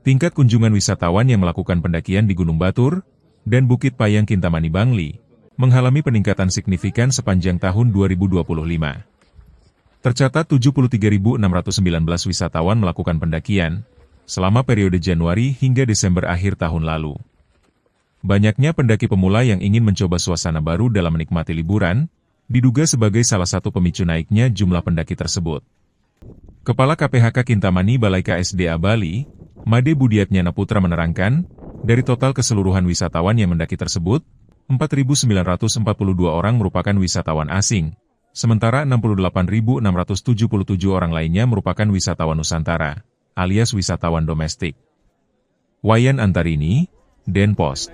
Tingkat kunjungan wisatawan yang melakukan pendakian di Gunung Batur dan Bukit Payang Kintamani Bangli menghalami peningkatan signifikan sepanjang tahun 2025. Tercatat 73.619 wisatawan melakukan pendakian selama periode Januari hingga Desember akhir tahun lalu. Banyaknya pendaki pemula yang ingin mencoba suasana baru dalam menikmati liburan, diduga sebagai salah satu pemicu naiknya jumlah pendaki tersebut. Kepala KPHK Kintamani Balai KSDA Bali, Made Budiatnyana Putra menerangkan, dari total keseluruhan wisatawan yang mendaki tersebut, 4.942 orang merupakan wisatawan asing, sementara 68.677 orang lainnya merupakan wisatawan Nusantara, alias wisatawan domestik. Wayan Antarini, Denpost.